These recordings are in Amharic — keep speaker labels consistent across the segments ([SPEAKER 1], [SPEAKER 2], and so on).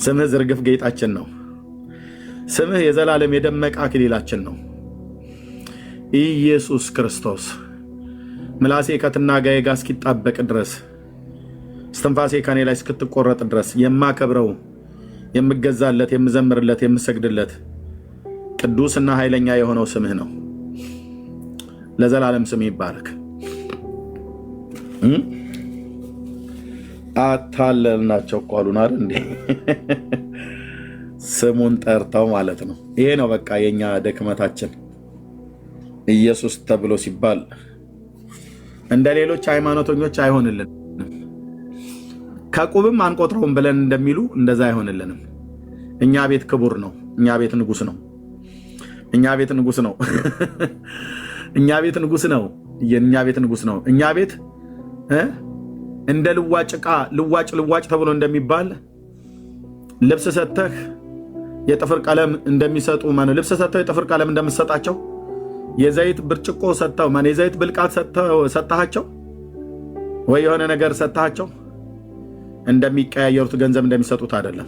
[SPEAKER 1] ስምህ ዝርግፍ ጌጣችን ነው። ስምህ የዘላለም የደመቀ አክሊላችን ነው። ኢየሱስ ክርስቶስ ምላሴ ከትናጋዬ ጋር እስኪጣበቅ ድረስ እስትንፋሴ ከኔ ላይ እስክትቆረጥ ድረስ የማከብረው የምገዛለት የምዘምርለት የምሰግድለት ቅዱስና ኃይለኛ የሆነው ስምህ ነው። ለዘላለም ስምህ ይባረክ። አታለልናቸው እኮ አሉን አይደል እንዴ? ስሙን ጠርተው ማለት ነው። ይሄ ነው በቃ የኛ ድክመታችን። ኢየሱስ ተብሎ ሲባል እንደ ሌሎች ሃይማኖተኞች አይሆንልንም። ከቁብም አንቆጥረውም ብለን እንደሚሉ እንደዛ አይሆንልንም። እኛ ቤት ክቡር ነው። እኛ ቤት ንጉስ ነው። እኛ ቤት ንጉስ ነው። እኛ ቤት ንጉስ ነው። የኛ ቤት ንጉስ ነው። እኛ ቤት እንደ ልዋጭ ዕቃ ልዋጭ ተብሎ እንደሚባል ልብስ ሰተህ የጥፍር ቀለም እንደሚሰጡ ማነው? ልብስ ሰተህ የጥፍር ቀለም እንደምትሰጣቸው የዘይት ብርጭቆ ሰተው ማነው? የዘይት ብልቃት ሰጣቸው ወይ የሆነ ነገር ሰጣቸው እንደሚቀያየሩት ገንዘብ እንደሚሰጡት አይደለም።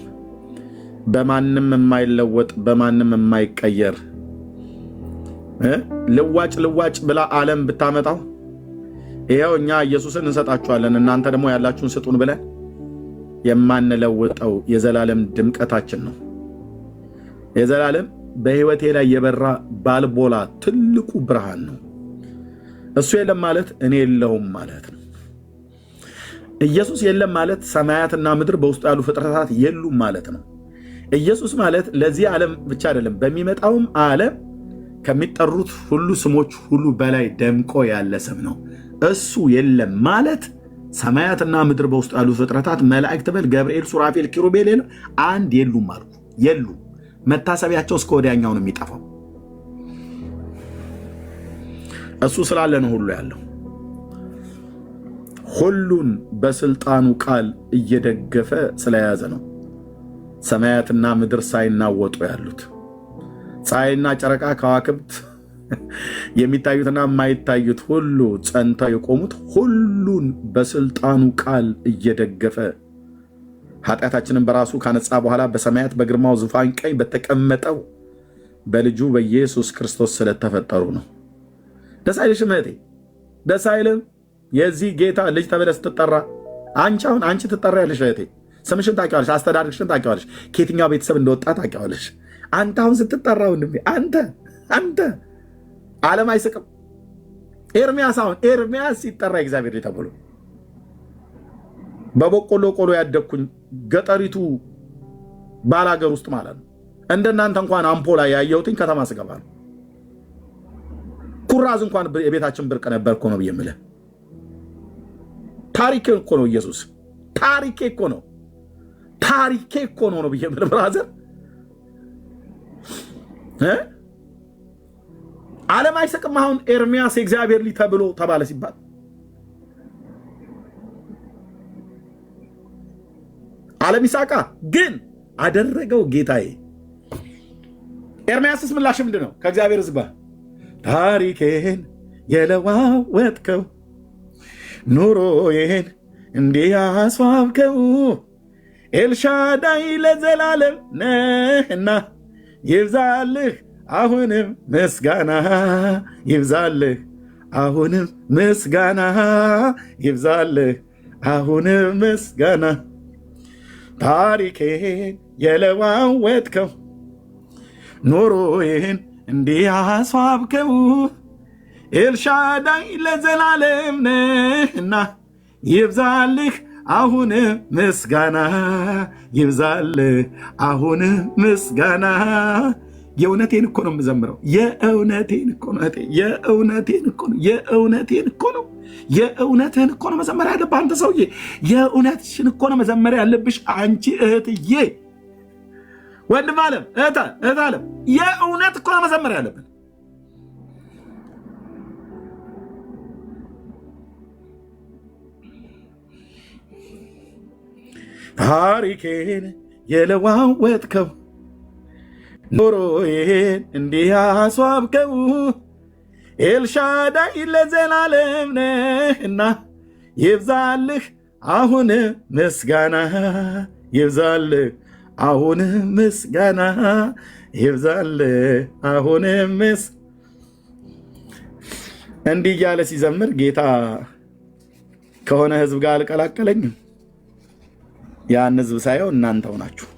[SPEAKER 1] በማንም የማይለወጥ በማንም የማይቀየር ልዋጭ ብላ ዓለም ብታመጣው ይሄው እኛ ኢየሱስን እንሰጣችኋለን እናንተ ደግሞ ያላችሁን ስጡን ብለን የማንለውጠው የዘላለም ድምቀታችን ነው። የዘላለም በህይወቴ ላይ የበራ ባልቦላ ትልቁ ብርሃን ነው። እሱ የለም ማለት እኔ የለሁም ማለት ነው። ኢየሱስ የለም ማለት ሰማያትና ምድር በውስጡ ያሉ ፍጥረታት የሉም ማለት ነው። ኢየሱስ ማለት ለዚህ ዓለም ብቻ አይደለም፣ በሚመጣውም ዓለም ከሚጠሩት ሁሉ ስሞች ሁሉ በላይ ደምቆ ያለ ስም ነው። እሱ የለም ማለት ሰማያትና ምድር በውስጡ ያሉ ፍጥረታት መላእክት በል ገብርኤል፣ ሱራፌል፣ ኪሩቤል አንድ የሉም አልኩ። የሉም። መታሰቢያቸው እስከ ወዲያኛው ነው የሚጠፋው። እሱ ስላለ ነው ሁሉ ያለው። ሁሉን በስልጣኑ ቃል እየደገፈ ስለያዘ ነው ሰማያትና ምድር ሳይናወጡ ያሉት። ፀሐይና ጨረቃ ከዋክብት የሚታዩትና የማይታዩት ሁሉ ጸንተው የቆሙት ሁሉን በስልጣኑ ቃል እየደገፈ ኃጢአታችንን በራሱ ካነጻ በኋላ በሰማያት በግርማው ዙፋን ቀኝ በተቀመጠው በልጁ በኢየሱስ ክርስቶስ ስለተፈጠሩ ነው። ደስ አይልሽም እህቴ? ደስ አይልም? የዚህ ጌታ ልጅ ተብለሽ ስትጠራ አንቺ ትጠሪያለሽ እህቴ። ስምሽን ታውቂዋለሽ፣ አስተዳደግሽን ታውቂዋለሽ፣ ከየትኛው ቤተሰብ እንደወጣ ታውቂዋለሽ። አንተ አሁን ስትጠራ ወንድሜ አንተ ዓለም አይስቅም? ኤርሚያስ አሁን ኤርሚያስ ሲጠራ እግዚአብሔር ልጅ ተብሎ በበቆሎ ቆሎ ያደግኩኝ ገጠሪቱ ባላገር ውስጥ ማለት ነው። እንደናንተ እንኳን አምፖላ ያየሁትኝ ከተማ ስገባ ነው። ኩራዝ እንኳን የቤታችን ብርቅ ነበር እኮ ነው ብዬ የምልህ። ታሪኬ እኮ ነው ኢየሱስ፣ ታሪኬ እኮ ነው ብዬ የምልህ ብራዘር። ዓለም አይስቅም? አሁን ኤርሚያስ የእግዚአብሔር ልጅ ተብሎ ተባለ ሲባል ዓለም ይሳቃ፣ ግን አደረገው ጌታዬ። ኤርሚያስስ ምላሽ ምንድን ነው? ከእግዚአብሔር ሕዝብ ታሪኬን የለዋወጥከው ኑሮዬን እንዲህ አስዋብከው ኤልሻዳይ ለዘላለም ነህና ይብዛልህ አሁንም ምስጋና ይብዛልህ አሁንም ምስጋና ይብዛልህ አሁንም ምስጋና ታሪኬን የለዋወጥከው ኑሮዬን እንዲህ አስዋብከው ኤልሻዳይ ለዘላለም ነህና ይብዛልህ አሁንም ምስጋና ይብዛልህ አሁንም ምስጋና። የእውነቴን እኮ ነው የምዘምረው። የእውነቴን እኮ ነው የእውነትህን እኮ ነው መዘመር ያለብህ አንተ ሰውዬ። የእውነትሽን እኮ ነው መዘመር ያለብሽ አንቺ እህትዬ። ወንድም ዓለም እህት ዓለም የእውነት እኮ ነው መዘመር ያለብን። ታሪኬን የለዋወጥከው ኑሮዬን እንዲህ አስዋብከው ኤልሻዳይ ለዘላለም ነህና ይብዛልህ አሁን ምስጋና ይብዛልህ አሁንም ምስጋና ይብዛል። አሁንም እንዲህ እያለ ሲዘምር ጌታ ከሆነ ህዝብ ጋር አልቀላቀለኝም። ያን ህዝብ ሳየው እናንተው ናችሁ።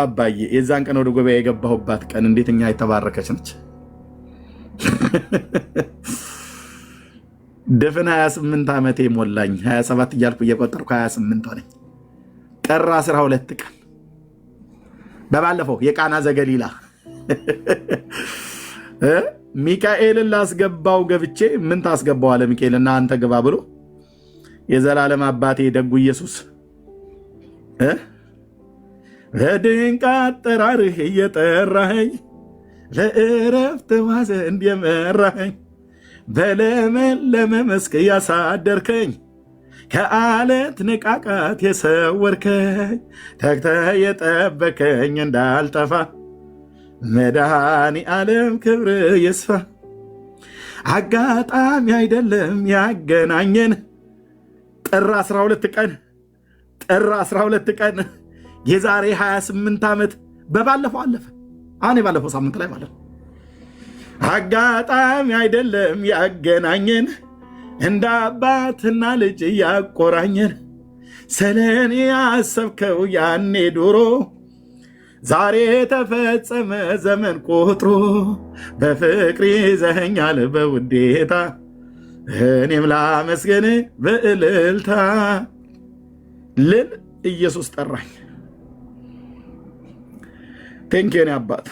[SPEAKER 1] አባዬ የዛን ቀን ወደ ጉባኤ የገባሁባት ቀን እንዴት እኛ የተባረከች ነች። ድፍን 28 ዓመቴ ሞላኝ። 27 እያልኩ እየቆጠርኩ 28 ሆነኝ። ጥር 12 ቀን በባለፈው የቃና ዘገሊላ ሚካኤልን ላስገባው ገብቼ ምን ታስገባዋለ ሚካኤልና አንተ ግባ ብሎ የዘላለም አባቴ ደጉ ኢየሱስ በድንቅ አጠራርህ እየጠራኸኝ ለእረፍት ዘንድ የመራኸኝ በለመለመ መስክ ያሳደርከኝ ከአለት ንቃቃት የሰወርከኝ ተግተህ የጠበከኝ እንዳልጠፋ መድኃኔ ዓለም ክብር ይስፋ። አጋጣሚ አይደለም ያገናኘን ጥር 12 ቀን የዛሬ 28 ዓመት በባለፈው አለፈ። አሁን የባለፈው ሳምንት ላይ ማለት ነው። አጋጣሚ አይደለም ያገናኘን እንደ አባትና ልጅ ያቆራኘን ስለኔ ያሰብከው ያኔ ዱሮ ዛሬ ተፈጸመ ዘመን ቆጥሮ በፍቅር ይዘኸኛል በውዴታ እኔም ላመስገን በእልልታ ልል ኢየሱስ ጠራኝ። ቴንኬን አባት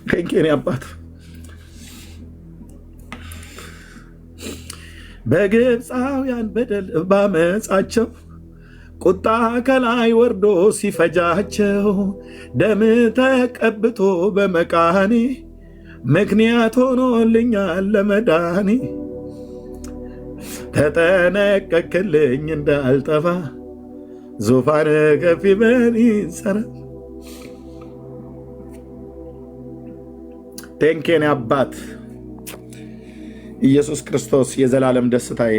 [SPEAKER 1] ቴንኬን አባት በግብፃውያን በደል ባመፃቸው ቁጣ ከላይ ወርዶ ሲፈጃቸው ደም ተቀብቶ በመቃኔ ምክንያት ሆኖልኛል ለመዳኔ ተጠነቀቅልኝ እንዳልጠፋ ዙፋን ከፍ ይበል ይንሰራ። ቴንኬን አባት ኢየሱስ ክርስቶስ የዘላለም ደስታዬ፣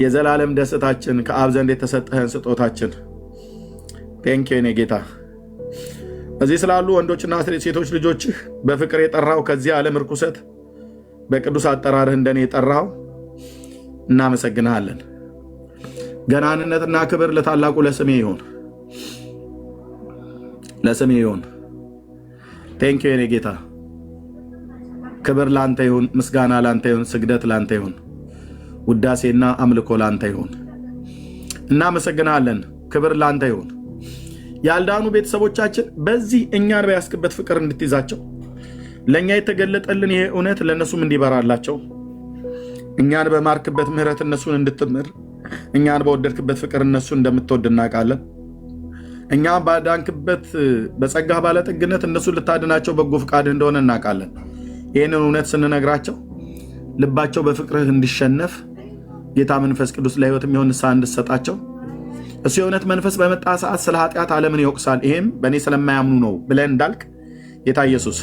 [SPEAKER 1] የዘላለም ደስታችን ከአብ ዘንድ የተሰጠህን ስጦታችን ቴንኬን ጌታ እዚህ ስላሉ ወንዶችና ሴቶች ልጆችህ በፍቅር የጠራው ከዚህ ዓለም ርኩሰት በቅዱስ አጠራርህ እንደኔ የጠራው እናመሰግንሃለን። ገናንነትና ክብር ለታላቁ ለስሜ ይሁን፣ ለስሜ ይሁን። ቴንኪው የኔ ጌታ፣ ክብር ላንተ ይሁን፣ ምስጋና ላንተ ይሁን፣ ስግደት ላንተ ይሁን፣ ውዳሴና አምልኮ ላንተ ይሁን። እናመሰግንሃለን። ክብር ላንተ ይሁን። ያልዳኑ ቤተሰቦቻችን በዚህ እኛን በያስክበት ፍቅር እንድትይዛቸው ለእኛ የተገለጠልን ይሄ እውነት ለእነሱም እንዲበራላቸው እኛን በማርክበት ምህረት እነሱን እንድትምር እኛን በወደድክበት ፍቅር እነሱን እንደምትወድ እናውቃለን። እኛ ባዳንክበት በጸጋ ባለጠግነት እነሱን ልታድናቸው በጎ ፍቃድ እንደሆነ እናውቃለን። ይህንን እውነት ስንነግራቸው ልባቸው በፍቅርህ እንዲሸነፍ ጌታ መንፈስ ቅዱስ ለሕይወት የሚሆን ንስሐ እንድትሰጣቸው እሱ የእውነት መንፈስ በመጣ ሰዓት ስለ ኃጢአት ዓለምን ይወቅሳል፣ ይሄም በእኔ ስለማያምኑ ነው ብለን እንዳልክ ጌታ ኢየሱስ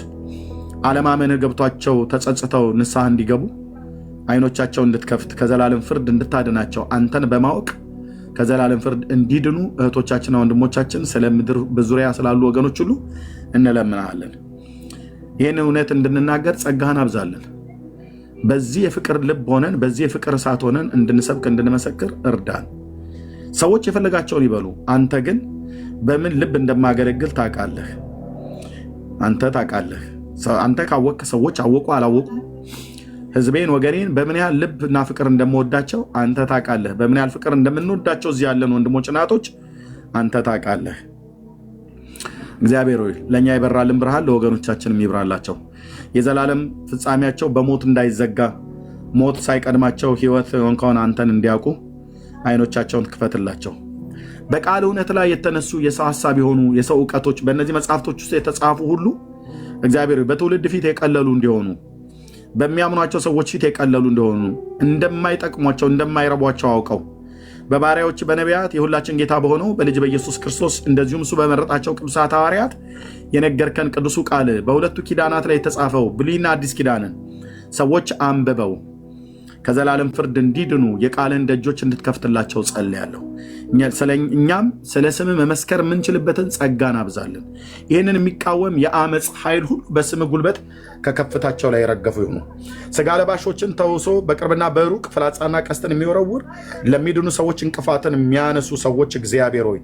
[SPEAKER 1] አለማመንህ ገብቷቸው ተጸጽተው ንስሐ እንዲገቡ አይኖቻቸው እንድትከፍት ከዘላለም ፍርድ እንድታድናቸው አንተን በማወቅ ከዘላለም ፍርድ እንዲድኑ እህቶቻችንና ወንድሞቻችን ስለ ምድር በዙሪያ ስላሉ ወገኖች ሁሉ እንለምናለን። ይህን እውነት እንድንናገር ጸጋህን አብዛለን። በዚህ የፍቅር ልብ ሆነን በዚህ የፍቅር እሳት ሆነን እንድንሰብክ እንድንመሰክር እርዳን። ሰዎች የፈለጋቸውን ይበሉ፣ አንተ ግን በምን ልብ እንደማገለግል ታውቃለህ። አንተ ታውቃለህ። አንተ ካወቅ ሰዎች አወቁ አላወቁ ህዝቤን ወገኔን በምን ያህል ልብ እና ፍቅር እንደምወዳቸው አንተ ታውቃለህ። በምን ያህል ፍቅር እንደምንወዳቸው እዚህ ያለን ወንድሞች እናቶች አንተ ታውቃለህ። እግዚአብሔር ሆይ ለእኛ ይበራልን ብርሃን ለወገኖቻችንም ይብራላቸው። የዘላለም ፍጻሜያቸው በሞት እንዳይዘጋ ሞት ሳይቀድማቸው ህይወት እንኳን አንተን እንዲያውቁ አይኖቻቸውን ክፈትላቸው። በቃል እውነት ላይ የተነሱ የሰው ሐሳብ የሆኑ የሰው እውቀቶች በእነዚህ መጽሐፍቶች ውስጥ የተጻፉ ሁሉ እግዚአብሔር በትውልድ ፊት የቀለሉ እንዲሆኑ በሚያምኗቸው ሰዎች ፊት የቀለሉ እንደሆኑ እንደማይጠቅሟቸው እንደማይረቧቸው አውቀው በባሪያዎች በነቢያት የሁላችን ጌታ በሆነው በልጅ በኢየሱስ ክርስቶስ እንደዚሁም እሱ በመረጣቸው ቅዱሳት ሐዋርያት የነገርከን ቅዱሱ ቃል በሁለቱ ኪዳናት ላይ የተጻፈው ብሉይና አዲስ ኪዳንን ሰዎች አንብበው ከዘላለም ፍርድ እንዲድኑ የቃልን ደጆች እንድትከፍትላቸው ጸልያለሁ። እኛም ስለ ስም መመስከር የምንችልበትን ጸጋን አብዛለን። ይህንን የሚቃወም የአመፅ ኃይል ሁሉ በስም ጉልበት ከከፍታቸው ላይ ረገፉ ይሁኑ። ስጋ ለባሾችን ተውሶ በቅርብና በሩቅ ፍላጻና ቀስትን የሚወረውር ለሚድኑ ሰዎች እንቅፋትን የሚያነሱ ሰዎች እግዚአብሔር ሆይ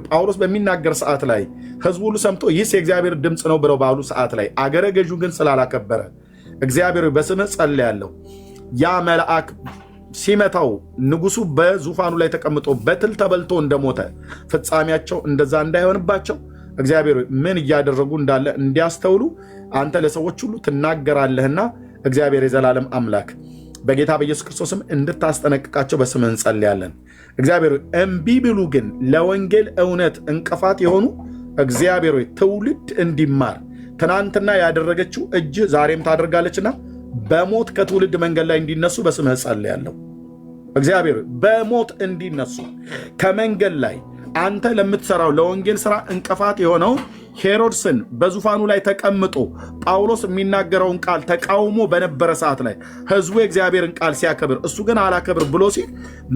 [SPEAKER 1] ጳውሎስ በሚናገር ሰዓት ላይ ህዝቡ ሁሉ ሰምቶ ይህስ የእግዚአብሔር ድምፅ ነው ብለው ባሉ ሰዓት ላይ አገረ ገዡ ግን ስላላከበረ እግዚአብሔር በስምህ ጸልያለሁ። ያ መልአክ ሲመታው ንጉሱ በዙፋኑ ላይ ተቀምጦ በትል ተበልቶ እንደሞተ ፍጻሜያቸው እንደዛ እንዳይሆንባቸው እግዚአብሔር ምን እያደረጉ እንዳለ እንዲያስተውሉ አንተ ለሰዎች ሁሉ ትናገራለህና እግዚአብሔር የዘላለም አምላክ በጌታ በኢየሱስ ክርስቶስም እንድታስጠነቅቃቸው በስምህ እንጸልያለን። እግዚአብሔር እምቢ ብሉ ግን ለወንጌል እውነት እንቅፋት የሆኑ እግዚአብሔር ትውልድ እንዲማር ትናንትና ያደረገችው እጅ ዛሬም ታደርጋለችና በሞት ከትውልድ መንገድ ላይ እንዲነሱ በስምህ ጸልያለሁ። እግዚአብሔር በሞት እንዲነሱ ከመንገድ ላይ አንተ ለምትሰራው ለወንጌል ሥራ እንቅፋት የሆነውን ሄሮድስን በዙፋኑ ላይ ተቀምጦ ጳውሎስ የሚናገረውን ቃል ተቃውሞ በነበረ ሰዓት ላይ ህዝቡ የእግዚአብሔርን ቃል ሲያከብር እሱ ግን አላከብር ብሎ ሲል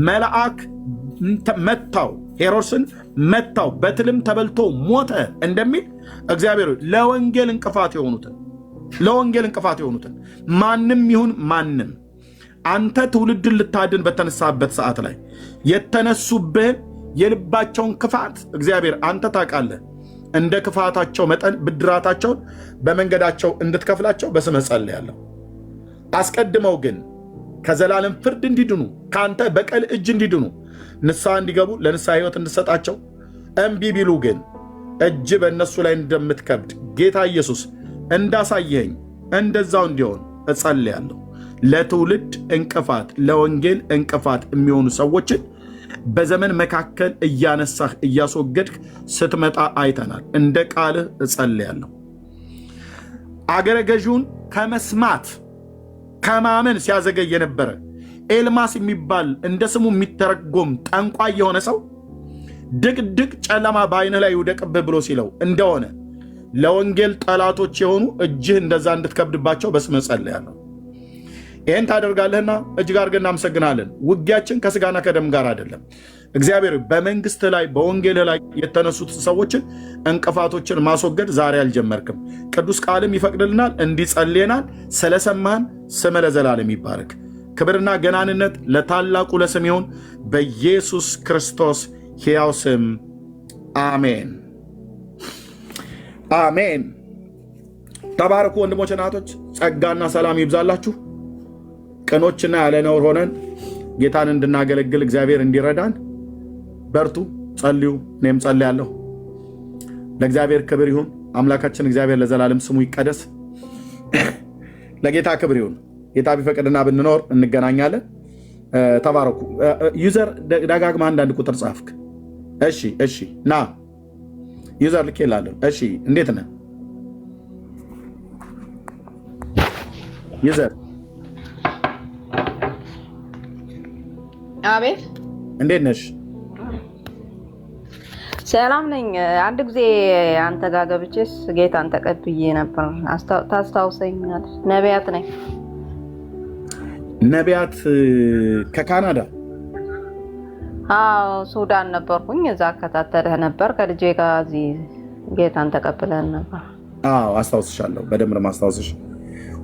[SPEAKER 1] መልአክ መታው፣ ሄሮድስን መታው፣ በትልም ተበልቶ ሞተ እንደሚል እግዚአብሔር ለወንጌል እንቅፋት የሆኑትን ማንም ይሁን ማንም አንተ ትውልድን ልታድን በተነሳበት ሰዓት ላይ የተነሱብህን የልባቸውን ክፋት እግዚአብሔር አንተ ታውቃለህ። እንደ ክፋታቸው መጠን ብድራታቸውን በመንገዳቸው እንድትከፍላቸው በስምህ ጸልያለሁ። አስቀድመው ግን ከዘላለም ፍርድ እንዲድኑ ከአንተ በቀል እጅ እንዲድኑ ንስሐ እንዲገቡ ለንስሐ ሕይወት እንድሰጣቸው እምቢ ቢሉ ግን እጅ በእነሱ ላይ እንደምትከብድ ጌታ ኢየሱስ እንዳሳየኝ እንደዛው እንዲሆን እጸልያለሁ። ለትውልድ እንቅፋት ለወንጌል እንቅፋት የሚሆኑ ሰዎችን በዘመን መካከል እያነሳህ እያስወገድክ ስትመጣ አይተናል። እንደ ቃልህ እጸልያለሁ። አገረ ገዢውን ከመስማት ከማመን ሲያዘገይ የነበረ ኤልማስ የሚባል እንደ ስሙ የሚተረጎም ጠንቋይ የሆነ ሰው ድቅድቅ ጨለማ በዓይንህ ላይ ይውደቅብህ ብሎ ሲለው እንደሆነ ለወንጌል ጠላቶች የሆኑ እጅህ እንደዛ እንድትከብድባቸው በስምህ ጸልያለሁ። ይህን ታደርጋለህና እጅግ አድርገን እናመሰግናለን። ውጊያችን ከስጋና ከደም ጋር አይደለም። እግዚአብሔር በመንግስት ላይ በወንጌል ላይ የተነሱት ሰዎችን እንቅፋቶችን ማስወገድ ዛሬ አልጀመርክም። ቅዱስ ቃልም ይፈቅድልናል፣ እንዲጸልየናል። ስለሰማህን ስምህ ለዘላለም ይባረክ። ክብርና ገናንነት ለታላቁ ለስም ይሁን በኢየሱስ ክርስቶስ ሕያው ስም አሜን አሜን። ተባረኩ ወንድሞች እናቶች፣ ጸጋና ሰላም ይብዛላችሁ። ቅኖችና ያለ ነውር ሆነን ጌታን እንድናገለግል እግዚአብሔር እንዲረዳን በርቱ፣ ጸልዩ። እኔም ጸልያለሁ። ለእግዚአብሔር ክብር ይሁን። አምላካችን እግዚአብሔር ለዘላለም ስሙ ይቀደስ። ለጌታ ክብር ይሁን። ጌታ ቢፈቅድና ብንኖር እንገናኛለን። ተባረኩ። ዩዘር ደጋግማ አንዳንድ ቁጥር ጻፍክ። እሺ ና ዩዘር ልክ ይላለሁ። እሺ እንዴት ነህ ዩዘር?
[SPEAKER 2] አቤት
[SPEAKER 1] እንዴት ነሽ?
[SPEAKER 2] ሰላም ነኝ። አንድ ጊዜ አንተ ጋር ገብቼስ ጌታን ተቀብዬ ነበር። ታስታውሰኛል? ነቢያት ነኝ።
[SPEAKER 1] ነቢያት ከካናዳ?
[SPEAKER 2] አዎ ሱዳን ነበርኩኝ። እዛ አከታተልህ ነበር ከልጄ ጋር እዚህ ጌታን ተቀብለን ነበር።
[SPEAKER 1] አዎ አስታውስሻለሁ፣ በደንብ ነው የማስታውስሽ።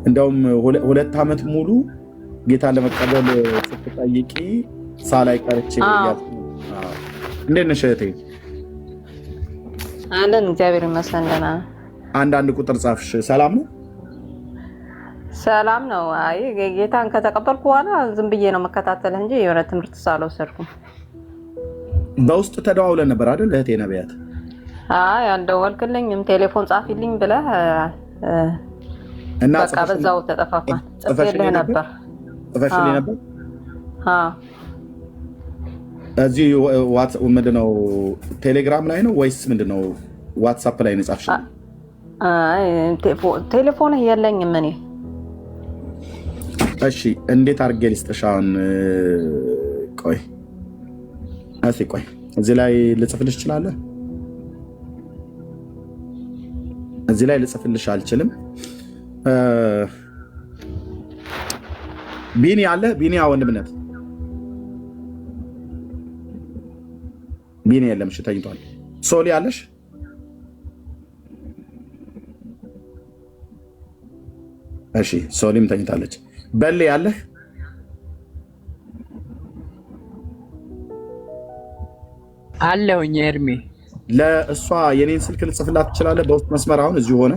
[SPEAKER 1] እንደውም 2 ዓመት ሙሉ ጌታን ለመቀበል ስትጠይቂ ሳላይ ቀርቼ እንዴት ነሽ እህቴ?
[SPEAKER 2] አለን እግዚአብሔር ይመስገን ደህና ነን።
[SPEAKER 1] አንዳንድ ቁጥር ጻፍሽ። ሰላም ነው?
[SPEAKER 2] ሰላም ነው። አይ ጌታን ከተቀበልኩ በኋላ ዝም ብዬ ነው መከታተል እንጂ የሆነ ትምህርት ሳልወሰድኩም።
[SPEAKER 1] በውስጥ ተደዋውለን ነበር አይደል እህቴ ነቢያት?
[SPEAKER 2] አይ አልደወልክልኝም። ቴሌፎን ጻፊልኝ ብለህ
[SPEAKER 1] እና
[SPEAKER 2] በቃ በዛው ተጠፋፋን። ጽፌልህ ነበር።
[SPEAKER 1] ጽፈሽልኝ ነበር?
[SPEAKER 2] አዎ።
[SPEAKER 1] እዚህ ምንድነው ቴሌግራም ላይ ነው ወይስ ምንድነው ዋትሳፕ ላይ ነው ጻፍሽ?
[SPEAKER 2] አይ ቴሌፎን የለኝም እኔ።
[SPEAKER 1] እሺ እንዴት አድርጌ ልስጥሽ? አሁን ቆይ እዚህ ላይ ልጽፍልሽ እችላለሁ? እዚህ ላይ ልጽፍልሽ አልችልም። ቢኒ አለ? ቢኒ ወንድምነት ቢኒ የለም። እሺ ተኝቷል። ሶሊ አለሽ? እሺ ሶሊም ተኝታለች። በሌ አለህ?
[SPEAKER 3] አለሁኝ ኤርሚ።
[SPEAKER 1] ለእሷ የኔን ስልክ ልጽፍላት ትችላለህ? በውስጥ መስመር አሁን እዚሁ ሆነ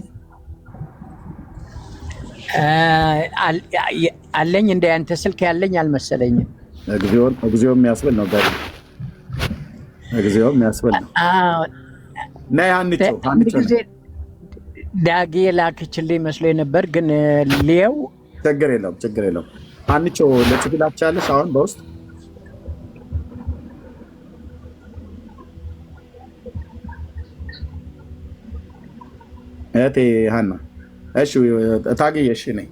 [SPEAKER 3] አለኝ። እንደ አንተ ስልክ ያለኝ አልመሰለኝም።
[SPEAKER 1] እግዚኦ የሚያስብል ነው። እግዚኦ የሚያስብል ነው። ነይ አንቺ
[SPEAKER 3] ጊዜ ዳጊ ላክችልኝ መስሎኝ ነበር፣ ግን ሊየው
[SPEAKER 1] ችግር የለውም። አንቺ ልጽፍላት ትችላለሽ አሁን በውስጥ እቴ ሀና። እሺ ታግዬ። እሺ ነኝ።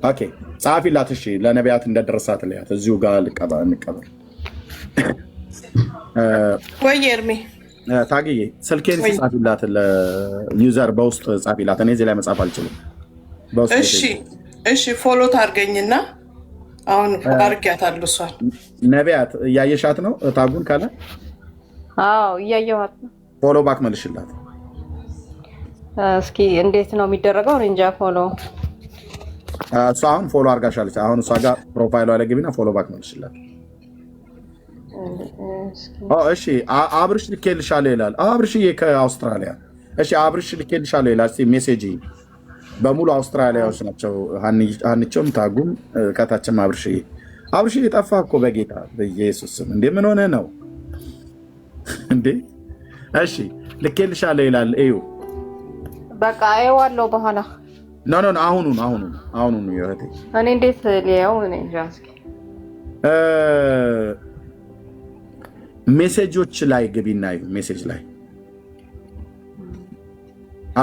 [SPEAKER 1] ኦኬ ጻፊላት። እሺ ለነቢያት እንደደረሳት ለያት እዚሁ ጋር እንቀበል።
[SPEAKER 4] ወይ ኤርሚ
[SPEAKER 1] ታግዬ ስልኬን ጻፊላት፣ ለዩዘር በውስጥ ጻፊላት። እኔ እዚህ ላይ መጻፍ አልችልም።
[SPEAKER 4] እሺ ፎሎ ታርገኝና አሁን አርጊያታለሁ። እሷን
[SPEAKER 1] ነቢያት እያየሻት ነው? ታጉን ካለ
[SPEAKER 2] አዎ እያየኋት ነው።
[SPEAKER 1] ፎሎ ባክ መልሽላት
[SPEAKER 2] እስኪ። እንዴት ነው የሚደረገው? እንጃ። ፎሎ
[SPEAKER 1] እሷ አሁን ፎሎ አርጋሻለች። አሁን እሷ ጋር ፕሮፋይሏ ላይ ግቢና ፎሎ ባክ መልሽላት። እሺ አብርሽ ልኬልሻለሁ ይላል። አብርሽዬ ከአውስትራሊያ። እሺ አብርሽ ልኬልሻለሁ ይላል። እስኪ ሜሴጅ በሙሉ አውስትራሊያዎች ናቸው። ሀንቸውም ታጉም ከታችም አብርሽዬ ጠፋ እኮ በጌታ በኢየሱስ ስም። እንዴ ምን ሆነ ነው እንዴ? እሺ ልኬልሻለሁ ይላል። እዩ
[SPEAKER 2] በቃ አይዋለው በኋላ
[SPEAKER 1] ኖ አሁኑን ይሄ
[SPEAKER 2] እኔ እንዴት ሊያው እኔ ጃስኪ
[SPEAKER 1] ሜሴጆች ላይ ግቢና እዩ። ሜሴጅ ላይ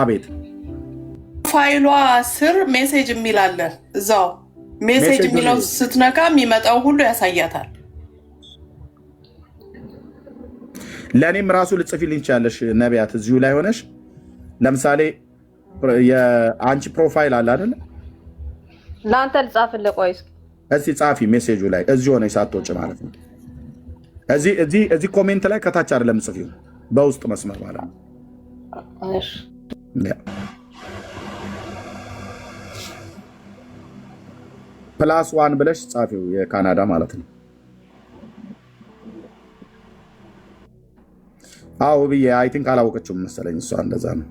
[SPEAKER 1] አቤት
[SPEAKER 4] ፋይሏ ስር ሜሴጅ የሚል አለ። እዛው ሜሴጅ የሚለው ስትነካ የሚመጣው ሁሉ ያሳያታል።
[SPEAKER 1] ለእኔም ራሱ ልጽፊልኝ ትችያለሽ ነቢያት። እዚሁ ላይ ሆነሽ ለምሳሌ የአንቺ ፕሮፋይል አለ አይደለ?
[SPEAKER 2] ለአንተ ልጻፍልህ። ቆይ
[SPEAKER 1] እስኪ ጻፊ ሜሴጁ ላይ እዚሁ ሆነሽ ሳትወጪ ማለት ነው። እዚህ ኮሜንት ላይ ከታች አይደለም ጽፊው፣ በውስጥ መስመር ማለት ነው።
[SPEAKER 2] እሺ
[SPEAKER 1] +1 ብለሽ ጻፊው፣ የካናዳ ማለት ነው። አዎ ብዬ አይ ቲንክ አላወቀችውም መሰለኝ እሷ። እንደዛ ነው።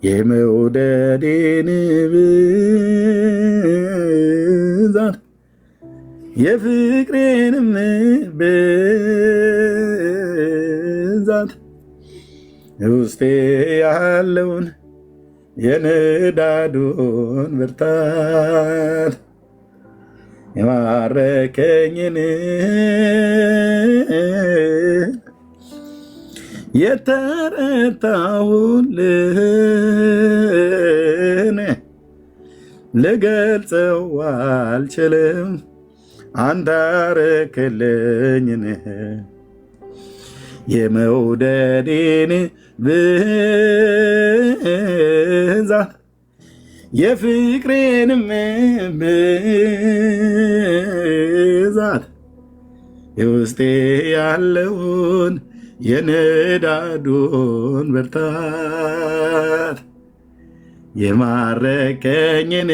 [SPEAKER 1] የመውደዴን ብዛት የፍቅሬንም ብዛት ውስጤ ያለውን የንዳዱን ብርታት የማረከኝን የተረታሁልን ልገልጸው አልችልም። አንተ አረክልኝን የመውደዴን ብዛት የፍቅሬንም ብዛት የውስጤ ያለውን የንዳዱን ብርታት የማረከኝን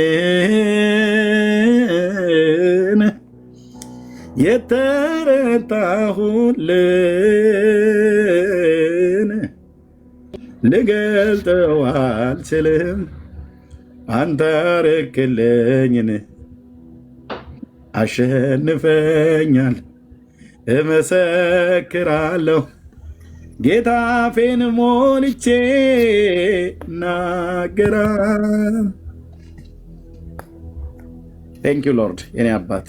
[SPEAKER 1] የተረታሁልን ልገልጠው አልችልም። አንተ አረክልኝን አሸንፈኛል እመሰክራለሁ ጌታ አፌን ሞልቼ ናገራል። ቴንክ ዩ ሎርድ የኔ አባት።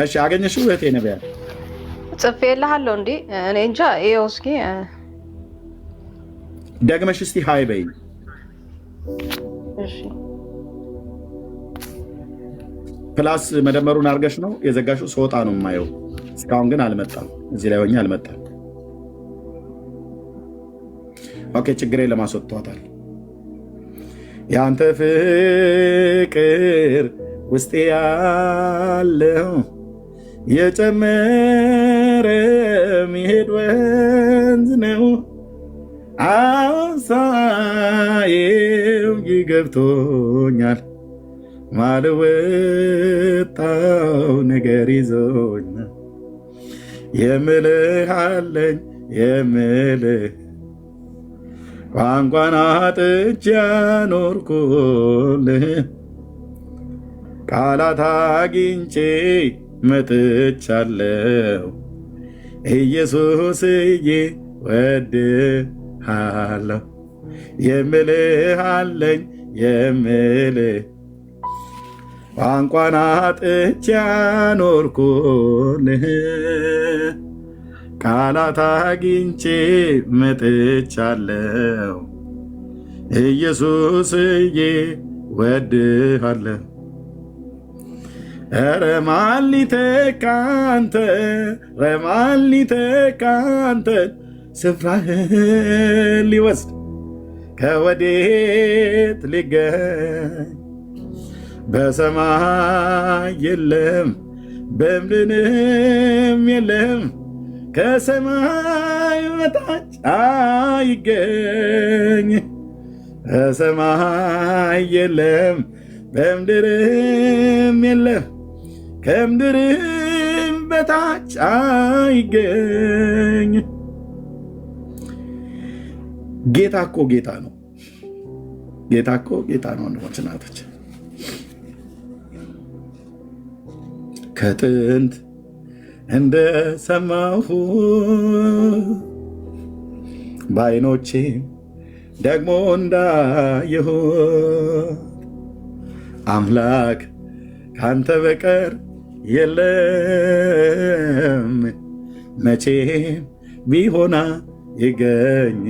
[SPEAKER 1] እሺ አገኘሽው እህቴ ነቢያት?
[SPEAKER 2] ጽፌልሃለሁ እንዴ? እኔ እንጃ። ይኸው እስኪ
[SPEAKER 1] ደግመሽ እስቲ ሃይ በይ።
[SPEAKER 2] እሺ
[SPEAKER 1] ፕላስ መደመሩን አድርገሽ ነው የዘጋሽው? ስወጣ ነው የማየው። እስካሁን ግን አልመጣም። እዚህ ላይ ሆኜ አልመጣም። ኦኬ ችግሬ ለማስወጥቷታል። ያንተ ፍቅር ውስጤ ያለው የጨመረ ሚሄድ ወንዝ ነው። አሳዬው ይገብቶኛል ማልወጣው ነገር ይዞኛል። የምልህ አለኝ የምልህ ቋንቋን አጥቼ ያኖርኩልህ ቃላት አግኝቼ መጥቻለሁ። ኢየሱስዬ ወድሃለሁ። የምልህ አለኝ የምልህ ቋንቋን አጥቼ ያኖርኩልህ ቃላት አግኝቼ መጥቻለሁ። ኢየሱስዬ ወድሃለሁ። ኧረ ማን ሊተካ አንተ፣ ኧረ ማን ሊተካ አንተን ስፍራህን ሊወስድ ከወዴት ሊገኝ? በሰማይ የለም በምድርም የለም ከሰማይ በታች አይገኝ። በሰማይ የለም በምድርም የለም ከምድርም በታች አይገኝ። ጌታ እኮ ጌታ ነው። ጌታ እኮ ጌታ ነው። ወንድሞች እናቶች፣ ከጥንት እንደሰማሁ በዓይኖቼ ደግሞ እንዳየሁ አምላክ ካንተ በቀር የለም መቼም ቢሆና ይገኝ።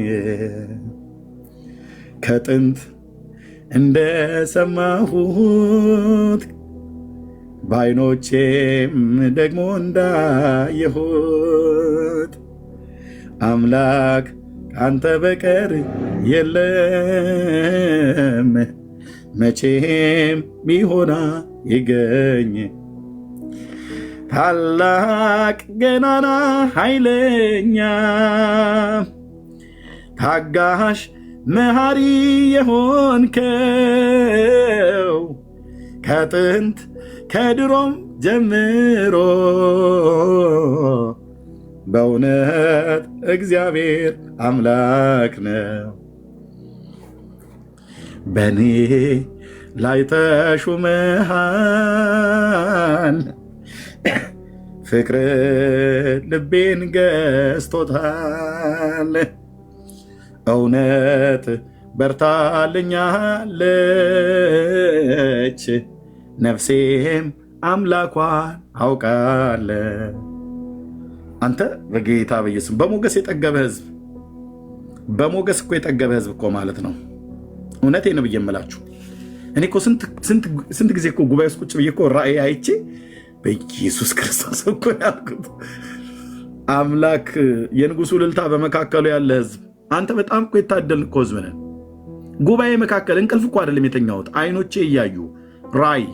[SPEAKER 1] ከጥንት እንደሰማሁት በዓይኖቼም ደግሞ እንዳየሁት አምላክ ካንተ በቀር የለም መቼም ቢሆና ይገኝ። ታላቅ ገናና ኃይለኛ ታጋሽ መሐሪ የሆንከው ከጥንት ከድሮም ጀምሮ በእውነት እግዚአብሔር አምላክ ነው። በኔ ላይ ተሹመሃል፣ ፍቅር ልቤን ገዝቶታል። እውነት በርታልኛለች፣ ነፍሴም አምላኳን አውቃለ። አንተ በጌታ በኢየሱስ በሞገስ የጠገበ ህዝብ፣ በሞገስ እኮ የጠገበ ህዝብ እኮ ማለት ነው። እውነቴን ነው ብዬ እምላችሁ። እኔ እኮ ስንት ጊዜ እኮ ጉባኤ ውስጥ ቁጭ ብዬ እኮ ራእይ አይቼ በኢየሱስ ክርስቶስ እኮ ያልኩት አምላክ የንጉሱ ልልታ በመካከሉ ያለ ህዝብ። አንተ በጣም እኮ የታደልን እኮ ህዝብ ነን። ጉባኤ መካከል እንቅልፍ እኮ አይደለም የተኛሁት፣ አይኖቼ እያዩ ራእይ፣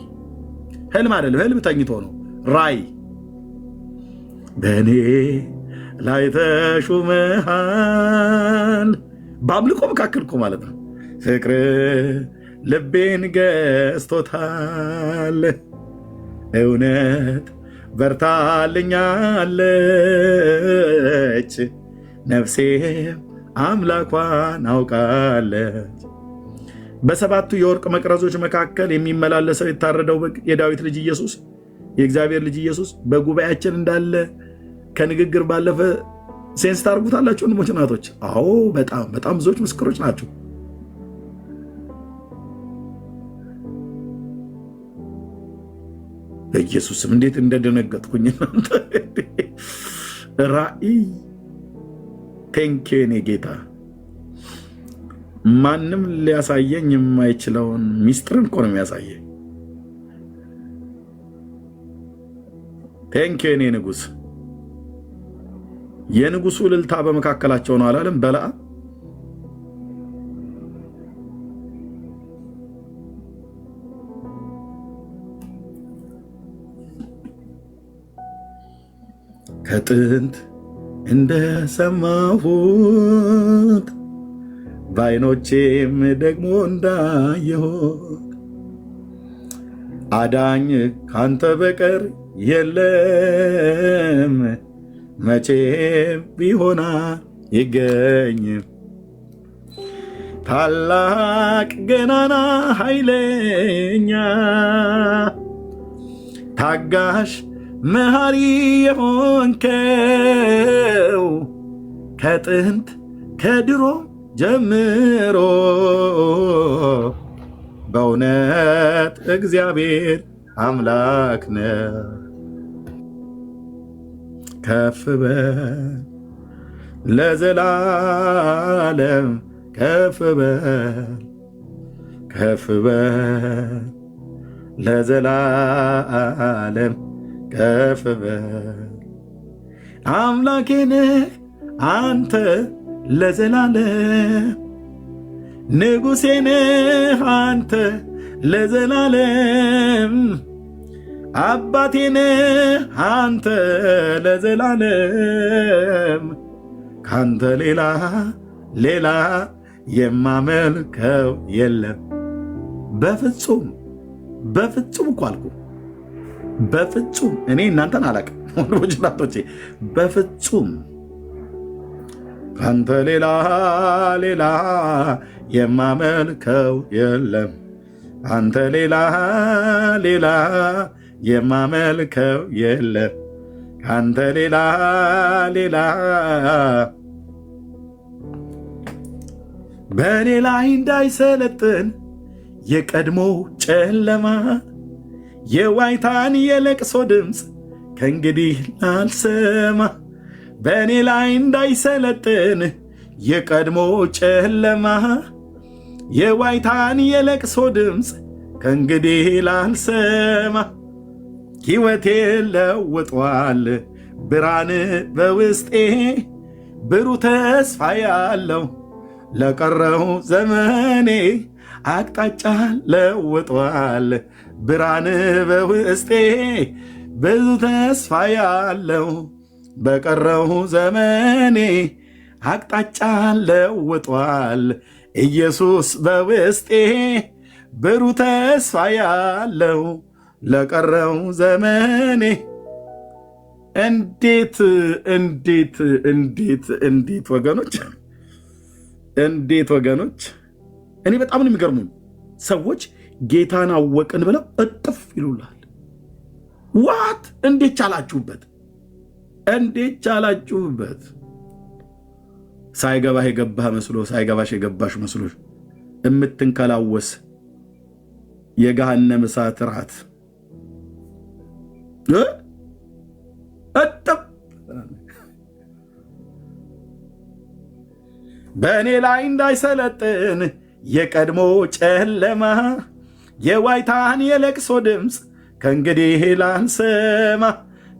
[SPEAKER 1] ህልም አይደለም፣ ህልም ተኝቶ ነው ራእይ። በእኔ ላይ ተሹመሃል፣ በአምልኮ መካከል እኮ ማለት ነው። ፍቅር ልቤን ገዝቶታል፣ እውነት በርታልኛለች፣ ነፍሴም አምላኳን አውቃለች። በሰባቱ የወርቅ መቅረዞች መካከል የሚመላለሰው የታረደው በግ የዳዊት ልጅ ኢየሱስ፣ የእግዚአብሔር ልጅ ኢየሱስ በጉባኤያችን እንዳለ ከንግግር ባለፈ ሴንስ ታርጉታላችሁ ወንድሞች እናቶች። አዎ በጣም በጣም ብዙዎች ምስክሮች ናቸው። በኢየሱስም እንዴት እንደደነገጥኩኝ ራእይ ቴንኪው የኔ ጌታ ማንም ሊያሳየኝ የማይችለውን ሚስጥርን እኮ ነው የሚያሳየኝ። ቴንኪው የኔ ንጉሥ። የንጉሱ እልልታ በመካከላቸው ነው አላለም በለዓም? ከጥንት እንደሰማሁት በዓይኖቼም ደግሞ እንዳየሁት አዳኝ ካንተ በቀር የለም፣ መቼም ቢሆን አይገኝም። ታላቅ ገናና ኃይለኛ ታጋሽ መሐሪ የሆንከው ከጥንት ከድሮ ጀምሮ በእውነት እግዚአብሔር አምላክ ነው። ከፍ በል ለዘላለም ከፍ በል ከፍ በል ለዘላለም ከፍ በል አምላኬ ነህ አንተ ለዘላለም ንጉሴ ነህ አንተ ለዘላለም አባቴ ነህ አንተ ለዘላለም ካንተ ሌላ የማመልከው የለም። በፍጹም እኮ አልኩ። በፍጹም እኔ እናንተን አላቅም ወንድሞች እናቶቼ፣ በፍጹም ካንተ ሌላ የማመልከው የለም። አንተ ሌላ የማመልከው የለም። ካንተ ሌላ በእኔ ላይ እንዳይሰለጥን የቀድሞ ጨለማ የዋይታን የለቅሶ ድምፅ ከእንግዲህ ላልሰማ በእኔ ላይ እንዳይሰለጥን የቀድሞ ጨለማ የዋይታን የለቅሶ ድምፅ ከእንግዲህ ላልሰማ ሕይወቴ ለውጧል ብርሃን በውስጤ ብሩህ ተስፋ ያለው ለቀረው ዘመኔ አቅጣጫ ለውጧል ብርሃን በውስጤ ብዙ ተስፋ ያለው በቀረው ዘመኔ አቅጣጫ ለውጧል ኢየሱስ በውስጤ ብሩህ ተስፋ ያለው ለቀረው ዘመኔ። እንዴት ወገኖች፣ እንዴት ወገኖች! እኔ በጣም ነው የሚገርሙኝ ሰዎች ጌታን አወቅን ብለው እጥፍ ይሉላል። ዋት! እንዴት ቻላችሁበት? እንዴት ቻላችሁበት? ሳይገባህ የገባህ መስሎ ሳይገባሽ የገባሽ መስሎ የምትንከላወስ የገሃነም እሳት ራት እጥፍ በእኔ ላይ እንዳይሰለጥን የቀድሞ ጨለማ የዋይታን የለቅሶ ድምፅ ከእንግዲህ ላልሰማ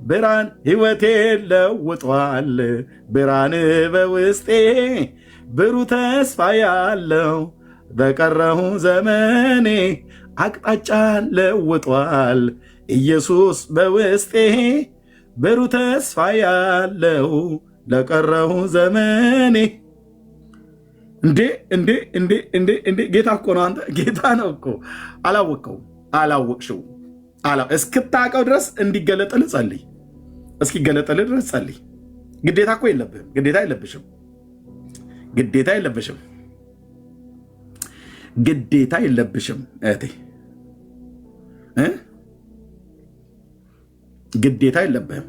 [SPEAKER 1] ብርሃን ሕይወቴ ለውጧል ብርሃን በውስጤ ብሩህ ተስፋ ያለው በቀረው ዘመኔ አቅጣጫ ለውጧል ኢየሱስ በውስጤ ብሩህ ተስፋ ያለው ለቀረው ዘመኔ። እንዴ ጌታ እኮ ነው። አንተ ጌታ ነው እኮ። አላወቅሽው እስክታውቀው ድረስ እንዲገለጥልህ ጸልይ። እስኪገለጥልህ ድረስ ጸልይ። ግዴታ እኮ የለብህም። ግዴታ የለብሽም። ግዴታ የለብሽም እህቴ፣ ግዴታ የለብህም።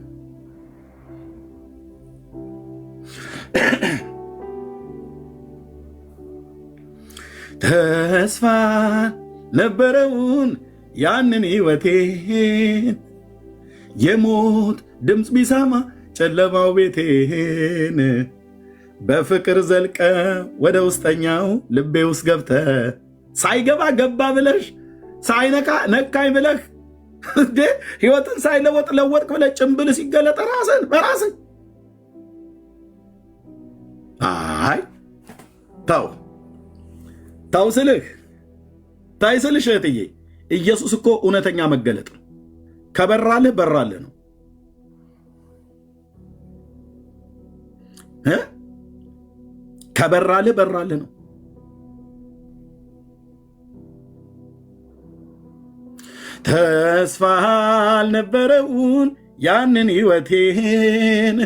[SPEAKER 1] ተስፋ ነበረውን ያንን ሕይወቴን የሞት ድምፅ ቢሰማ ጨለማው ቤቴን በፍቅር ዘልቀ ወደ ውስጠኛው ልቤ ውስጥ ገብተ ሳይገባ ገባ ብለሽ ሳይነካ ነካኝ ብለህ እንዴ ህይወትን ሳይለወጥ ለወጥክ ብለህ ጭምብል ሲገለጥ ራስን በራስን አይ ታው ስልህ እህትዬ ኢየሱስ እኮ እውነተኛ መገለጥ ነው። ከበራልህ በራልህ ነው። ከበራልህ በራልህ ነው። ተስፋ አልነበረውን ያንን ህይወቴን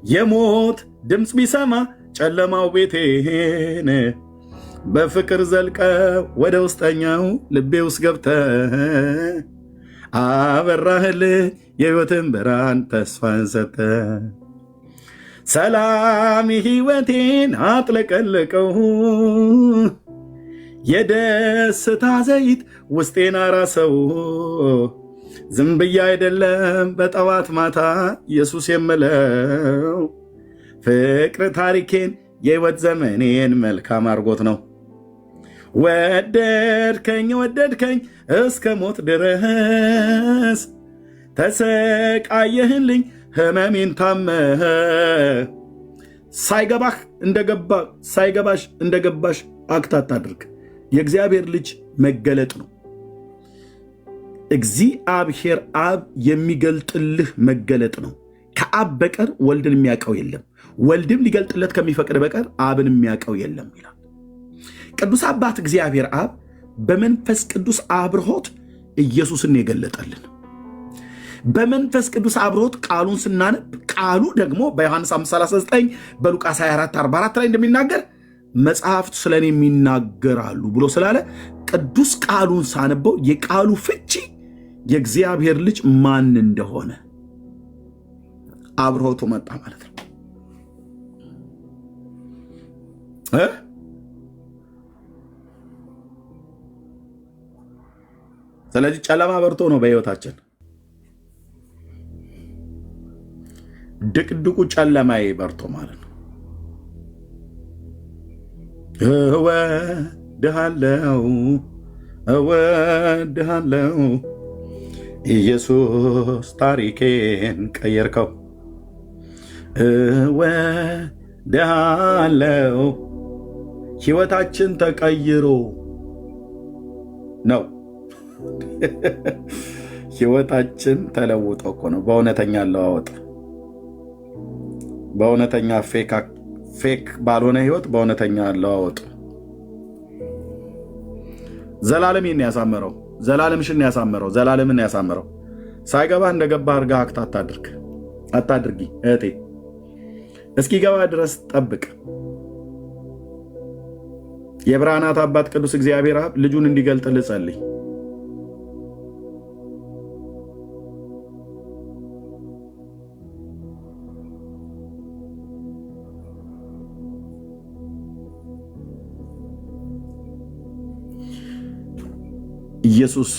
[SPEAKER 1] የሞት ድምፅ ቢሰማ ጨለማው ቤቴን በፍቅር ዘልቀ ወደ ውስጠኛው ልቤ ውስጥ ገብተ አበራህልኝ የህይወትን ብርሃን ተስፋን ሰጠ። ሰላም ህይወቴን አጥለቀለቀው የደስታ ዘይት ውስጤን አራሰው። ዝም ብዬ አይደለም በጠዋት ማታ ኢየሱስ የምለው ፍቅር ታሪኬን የህይወት ዘመኔን መልካም አርጎት ነው። ወደድከኝ እስከ ሞት ድረስ ተሰቃየህልኝ ህመሜን ታመህ ሳይገባህ እንደገባ ሳይገባሽ እንደገባሽ አክት አታድርግ። የእግዚአብሔር ልጅ መገለጥ ነው። እግዚአብሔር አብ የሚገልጥልህ መገለጥ ነው። ከአብ በቀር ወልድን የሚያውቀው የለም፣ ወልድም ሊገልጥለት ከሚፈቅድ በቀር አብን የሚያውቀው የለም ይላል ቅዱስ አባት እግዚአብሔር አብ በመንፈስ ቅዱስ አብርሆት ኢየሱስን የገለጠልን። በመንፈስ ቅዱስ አብርሆት ቃሉን ስናነብ ቃሉ ደግሞ በዮሐንስ 5:39 በሉቃስ 24:44 ላይ እንደሚናገር መጽሐፍት ስለኔ የሚናገራሉ ብሎ ስላለ ቅዱስ ቃሉን ሳነበው የቃሉ ፍቺ የእግዚአብሔር ልጅ ማን እንደሆነ አብርሆቱ መጣ ማለት ነው። ስለዚህ ጨለማ በርቶ ነው በሕይወታችን ድቅድቁ ጨለማዬ በርቶ ማለት ነው። እወድሃለው ኢየሱስ ታሪኬን ቀየርከው። እወድሃለው ሕይወታችን ተቀይሮ ነው። ሕይወታችን ተለውጦ እኮ ነው። በእውነተኛ አለዋወጥ፣ በእውነተኛ ፌክ ባልሆነ ህይወት በእውነተኛ አለዋወጥ ዘላለምን ያሳመረው፣ ዘላለምሽን ያሳመረው፣ ዘላለምን ያሳመረው። ሳይገባ እንደገባ አርጋ አክት አታድርጊ እህቴ። እስኪገባ ድረስ ጠብቅ። የብርሃናት አባት ቅዱስ እግዚአብሔር አብ ልጁን እንዲገልጥልህ ጸልይ። ኢየሱስ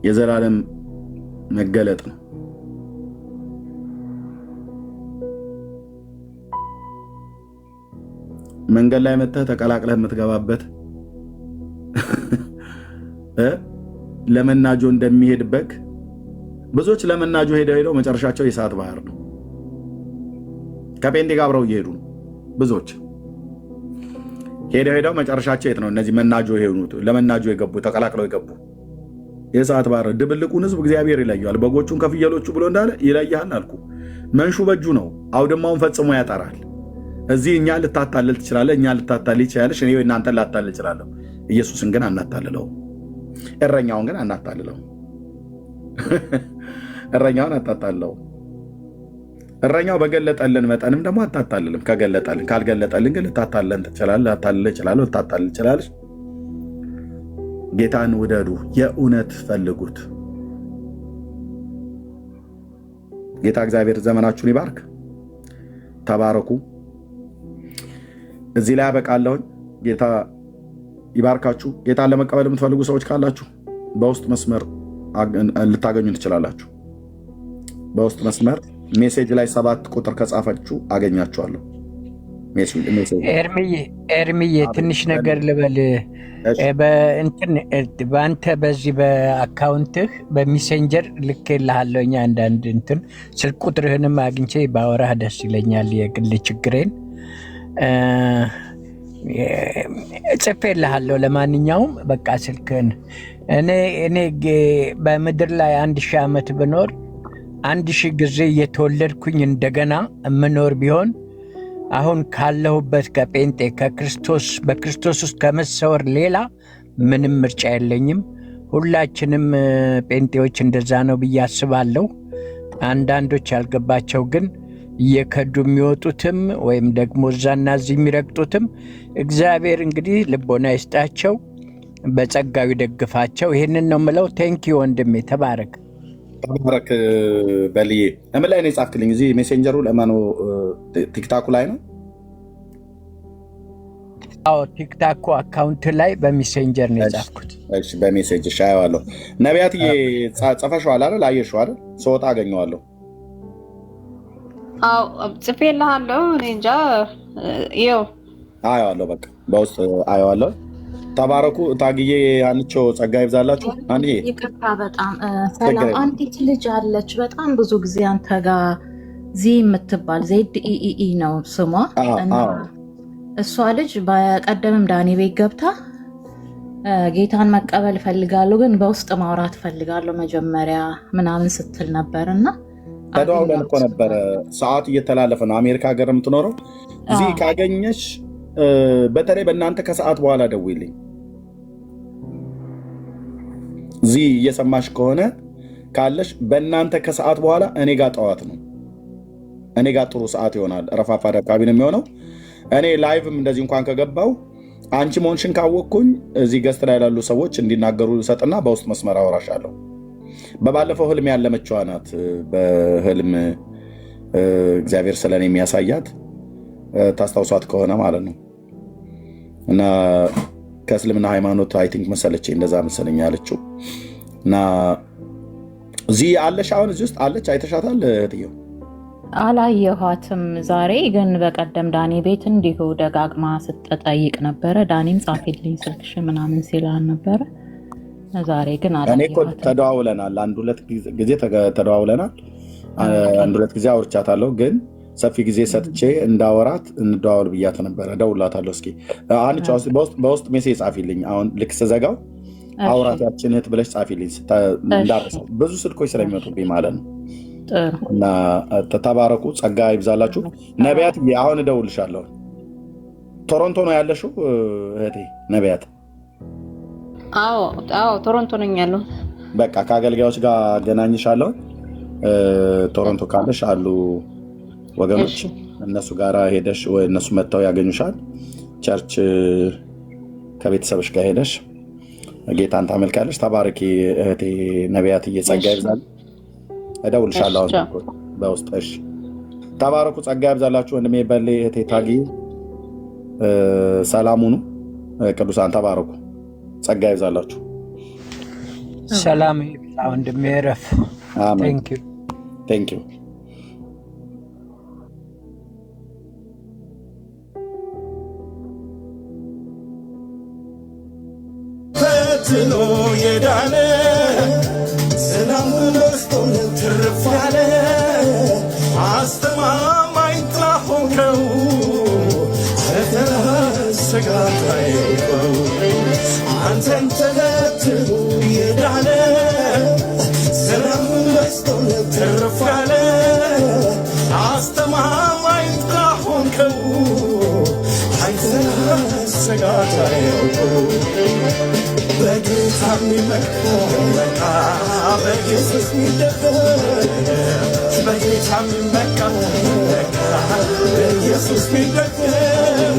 [SPEAKER 1] የዘላለም መገለጥ ነው። መንገድ ላይ መጥተህ ተቀላቅለህ የምትገባበት ለመናጆ እንደሚሄድ በግ ብዙዎች ለመናጆ ሄደው መጨረሻቸው የእሳት ባህር ነው። ከጴንጤ ጋር አብረው እየሄዱ ነው ብዙዎች ሄደው መጨረሻቸው የት ነው? እነዚህ መናጆ የሆኑት ለመናጆ የገቡ ተቀላቅለው የገቡ የእሳት ባህር። ድብልቁን ህዝብ እግዚአብሔር ይለየዋል፣ በጎቹን ከፍየሎቹ ብሎ እንዳለ ይለያል አልኩ። መንሹ በእጁ ነው፣ አውድማውን ፈጽሞ ያጠራል። እዚህ እኛ ልታታልል ትችላለህ፣ እኛ ልታታልል ይችላለሽ፣ እኔ እናንተን ላታልል እችላለሁ። ኢየሱስን ግን አናታልለው፣ እረኛውን ግን አናታልለው። እረኛውን አታታልለው። እረኛው በገለጠልን መጠንም ደግሞ አታታልልም። ከገለጠልን ካልገለጠልን ግን ልታታለን ትችላለህ፣ ላታልል እችላለሁ፣ ልታታልል ትችላለች። ጌታን ውደዱ፣ የእውነት ፈልጉት። ጌታ እግዚአብሔር ዘመናችሁን ይባርክ። ተባረኩ። እዚህ ላይ ያበቃለሁኝ። ጌታ ይባርካችሁ። ጌታን ለመቀበል የምትፈልጉ ሰዎች ካላችሁ በውስጥ መስመር ልታገኙ ትችላላችሁ። በውስጥ መስመር ሜሴጅ ላይ 7 ቁጥር ከጻፈችሁ አገኛችኋለሁ።
[SPEAKER 3] ኤርሚዬ ትንሽ ነገር ልበል። በአንተ በዚህ በአካውንትህ በሜሴንጀር ልኬልሃለሁኝ አንዳንድ ስልክ ቁጥርህንም አግኝቼ ባወራህ ደስ ይለኛል። የግል ችግሬን ጽፌልሃለሁ። ለማንኛውም በቃ ስልክህን እኔ በምድር ላይ 1000 ዓመት ብኖር 1000 ጊዜ እየተወለድኩኝ እንደገና የምኖር ቢሆን አሁን ካለሁበት ከጴንጤ በክርስቶስ ውስጥ ከመሰወር ሌላ ምንም ምርጫ የለኝም። ሁላችንም ጴንጤዎች እንደዛ ነው ብዬ አስባለሁ። አንዳንዶች ያልገባቸው ግን እየከዱ የሚወጡትም ወይም ደግሞ እዛና እዚህ የሚረግጡትም እግዚአብሔር እንግዲህ ልቦና ይስጣቸው፣ በጸጋው ይደግፋቸው። ይህንን ነው የምለው። ቴንኪዩ ወንድሜ፣ ተባረክ።
[SPEAKER 1] ተባረክ በልዬ። ለምን ላይ ነው የጻፍክልኝ? እዚህ ሜሴንጀሩ ለማኑ ቲክታኩ ላይ ነው?
[SPEAKER 3] አዎ ቲክታኩ አካውንት ላይ በሜሴንጀር ነው የጻፍኩት።
[SPEAKER 1] እሺ በሜሴጅ አየዋለሁ። ነቢያትዬ ጽፈሽዋል አይደል? አየሽው አይደል? ስወጣ አገኘዋለሁ።
[SPEAKER 2] አዎ ጽፌልሃለሁ። እኔ እንጃ ይኸው
[SPEAKER 1] አየዋለሁ። በቃ በውስጥ አየዋለሁ። ተባረኩ። ታግዬ አንቾ ጸጋ ይብዛላችሁ። አንዴ
[SPEAKER 5] ይቅርታ፣ በጣም ሰላም። አንዲት ልጅ አለች በጣም ብዙ ጊዜ አንተ ጋር ዚ የምትባል ZEE ነው ስሟ። እና እሷ ልጅ በቀደምም ዳኒ ቤት ገብታ ጌታን መቀበል እፈልጋለሁ ግን በውስጥ ማውራት እፈልጋለሁ መጀመሪያ ምናምን ስትል ነበር። እና
[SPEAKER 1] ተደዋውለን እኮ ነበረ። ሰዓት እየተላለፈ ነው። አሜሪካ ሀገር የምትኖረው እዚህ ካገኘሽ በተለይ በእናንተ ከሰዓት በኋላ ደውይልኝ። እዚህ እየሰማሽ ከሆነ ካለሽ በእናንተ ከሰዓት በኋላ እኔ ጋር ጠዋት ነው። እኔ ጋር ጥሩ ሰዓት ይሆናል። ረፋፋድ አካባቢ ነው የሚሆነው። እኔ ላይቭም እንደዚህ እንኳን ከገባው አንቺ መሆንሽን ካወቅኩኝ እዚህ ገስት ላይ ላሉ ሰዎች እንዲናገሩ ሰጥና በውስጥ መስመር አወራሻለሁ። በባለፈው ህልም ያለመችዋ ናት። በህልም እግዚአብሔር ስለኔ የሚያሳያት ታስታውሷት ከሆነ ማለት ነው። እና ከእስልምና ሃይማኖት አይ ቲንክ መሰለች እንደዛ መሰለኝ ያለችው። እና እዚህ አለሽ? አሁን እዚህ ውስጥ አለች? አይተሻታል እህትየው?
[SPEAKER 5] አላየኋትም ዛሬ ግን በቀደም ዳኒ ቤት እንዲሁ ደጋግማ ስትጠይቅ ነበረ። ዳኒም ጻፊልኝ ስልክሽ ምናምን ሲላል ነበረ። ዛሬ ግን
[SPEAKER 1] እኔ እኮ ተደዋውለናል። አንድ ሁለት ጊዜ ተደዋውለናል። አንድ ሁለት ጊዜ አውርቻታለሁ ግን ሰፊ ጊዜ ሰጥቼ እንዳወራት እንደዋወል ብያት ነበረ። ደውላታለሁ። እስኪ አንቺ በውስጥ ሜሴጅ ጻፊልኝ። አሁን ልክ ስዘጋው አውራት ያችን እህት ብለሽ ጻፊልኝ እንዳረሰው ብዙ ስልኮች ስለሚመጡብኝ ማለት ነው። እና ተባረኩ። ጸጋ ይብዛላችሁ። ነቢያት አሁን እደውልሻለሁ። ቶሮንቶ ነው ያለሽው እህቴ ነቢያት?
[SPEAKER 2] አዎ ቶሮንቶ ነኝ ያለው።
[SPEAKER 1] በቃ ከአገልጋዮች ጋር አገናኝሻለሁ። ቶሮንቶ ካለሽ አሉ ወገኖች፣ እነሱ ጋር ሄደሽ ወይ እነሱ መጥተው ያገኙሻል። ቸርች ከቤተሰብሽ ጋር ሄደሽ ጌታን ታመልካለሽ። ተባረኪ እህቴ ነቢያት። እየጸጋ ይብዛል። እደውልሻለሁ በውስጥ። እሺ ተባረኩ። ጸጋ ይብዛላችሁ። ወንድሜ በሌ፣ እህቴ ታጊ፣ ሰላም ሁኑ። ቅዱሳን ተባረኩ። ጸጋ ይብዛላችሁ።
[SPEAKER 3] ሰላም ወንድሜ። ረፍ
[SPEAKER 1] ቴንክ ዩ
[SPEAKER 6] ፈትኖ የዳነ ሰላም በስቶለት ትርፍ ያለ አስተማማኝ ጥላ ሆንከው ፈተና ስጋት አይውቀው አንተን ተከትሎ የዳነ ሰላም በስቶለት ትርፍ ያለ አስተማማኝ ጥላ ሆንከው ፈተና ስጋት አይውቀው በጌታ የሚመካ በኢየሱስ የሚደገፍ በጌታ የሚመካ በኢየሱስ የሚደገፍ